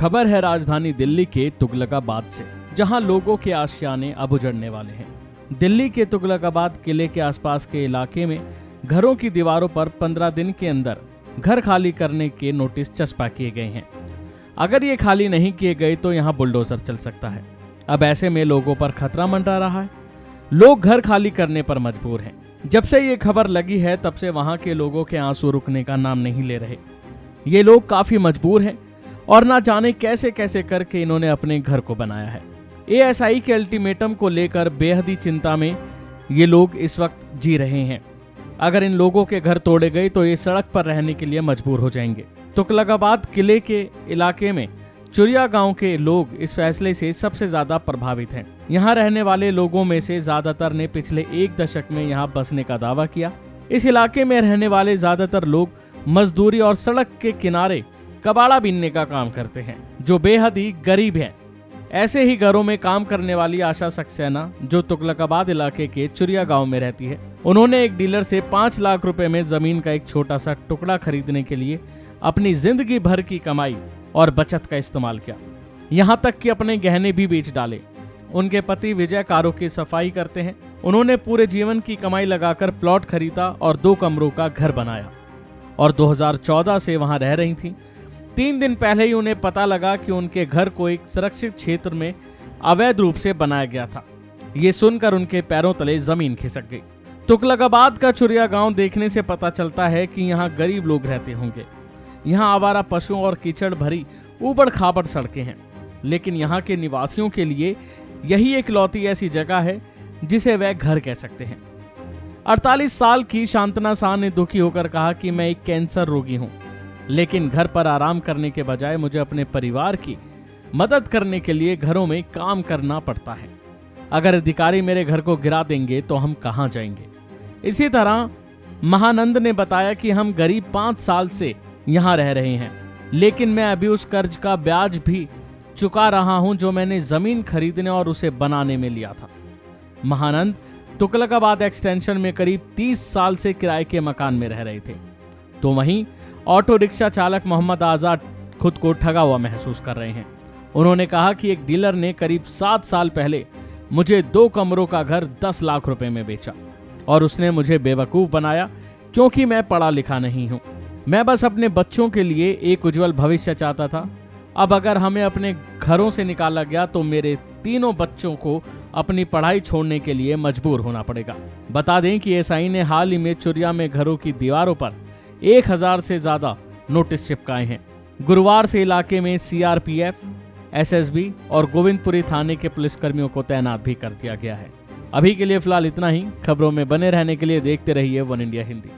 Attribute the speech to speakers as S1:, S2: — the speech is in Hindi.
S1: खबर है राजधानी दिल्ली के तुगलकाबाद से, जहां लोगों के आशियाने अब उजड़ने वाले हैं। दिल्ली के तुगलकाबाद किले के आसपास के इलाके में घरों की दीवारों पर 15 दिन के अंदर घर खाली करने के नोटिस चस्पा किए गए हैं। अगर ये खाली नहीं किए गए तो यहाँ बुलडोजर चल सकता है। अब ऐसे में लोगों पर खतरा मंडरा रहा है। लोग घर खाली करने पर मजबूर हैं। जब से ये खबर लगी है तब से वहां के लोगों के आंसू रुकने का नाम नहीं ले रहे। ये लोग काफी मजबूर हैं और ना जाने कैसे कैसे करके इन्होंने अपने घर को बनाया है। एएसआई के अल्टीमेटम को लेकर बेहद ही चिंता में ये लोग इस वक्त जी रहे हैं। अगर इन लोगों के घर तोड़े गए तो ये सड़क पर रहने के लिए मजबूर हो जाएंगे। तुगलकाबाद किले के इलाके में चुरिया गांव के लोग इस फैसले से सबसे ज्यादा प्रभावित हैं। यहाँ रहने वाले लोगों में से ज्यादातर ने पिछले 1 दशक में यहाँ बसने का दावा किया। इस इलाके में रहने वाले ज्यादातर लोग मजदूरी और सड़क के किनारे कबाड़ा बीनने का काम करते हैं, जो बेहद ही गरीब हैं। ऐसे ही घरों में काम करने वाली आशा सक्सेना, जो तुगलकाबाद इलाके के चुरिया गांव में रहती है, उन्होंने एक डीलर से 5 लाख रुपए में जमीन का एक छोटा सा टुकड़ा खरीदने के लिए अपनी जिंदगी भर की कमाई और बचत का इस्तेमाल किया। यहाँ तक कि अपने गहने भी बेच डाले। उनके पति विजय कारों की सफाई करते हैं। उन्होंने पूरे जीवन की कमाई लगाकर प्लॉट खरीदा और 2 कमरों का घर बनाया और 2014 से वहां रह रही थी। 3 दिन पहले ही उन्हें पता लगा कि उनके घर को एक सुरक्षित क्षेत्र में अवैध रूप से बनाया गया था। ये सुनकर उनके पैरों तले जमीन खिसक गई। तुगलकाबाद का चुरिया गांव देखने से पता चलता है कि यहाँ गरीब लोग रहते होंगे। यहाँ आवारा पशुओं और कीचड़ भरी ऊबड़ खाबड़ सड़कें हैं, लेकिन यहाँ के निवासियों के लिए यही इकलौती ऐसी जगह है जिसे वह घर कह सकते हैं। 48 साल की शांतना शाह ने दुखी होकर कहा कि मैं एक कैंसर रोगी हूँ, लेकिन घर पर आराम करने के बजाय मुझे अपने परिवार की मदद करने के लिए घरों में काम करना पड़ता है। अगर अधिकारी मेरे घर को गिरा देंगे तो हम कहाँ जाएंगे। इसी तरह महानंद ने बताया कि हम गरीब 5 साल से यहाँ रह रहे हैं, लेकिन मैं अभी उस कर्ज का ब्याज भी चुका रहा हूं जो मैंने जमीन खरीदने और उसे बनाने में लिया था। महानंद तुगलकाबाद एक्सटेंशन में करीब 30 साल से किराए के मकान में रह रहे थे। तो वहीं ऑटो रिक्शा चालक मोहम्मद आजाद खुद को ठगा हुआ महसूस कर रहे हैं। उन्होंने कहा कि एक डीलर ने करीब 7 साल पहले मुझे 2 कमरों का घर 10 लाख रुपए में बेचा और उसने मुझे बेवकूफ बनाया क्योंकि मैं पढ़ा लिखा नहीं हूं। मैं बस अपने बच्चों के लिए एक उज्जवल भविष्य चाहता था। अब अगर हमें अपने घरों से निकाला गया तो मेरे 3 बच्चों को अपनी पढ़ाई छोड़ने के लिए मजबूर होना पड़ेगा। बता दें कि एएसआई ने हाल ही में चुरिया में घरों की दीवारों पर 1000 से ज्यादा नोटिस चिपकाए हैं। गुरुवार से इलाके में सीआरपीएफ, एसएसबी और गोविंदपुरी थाने के पुलिसकर्मियों को तैनात भी कर दिया गया है। अभी के लिए फिलहाल इतना ही। खबरों में बने रहने के लिए देखते रहिए वन इंडिया हिंदी।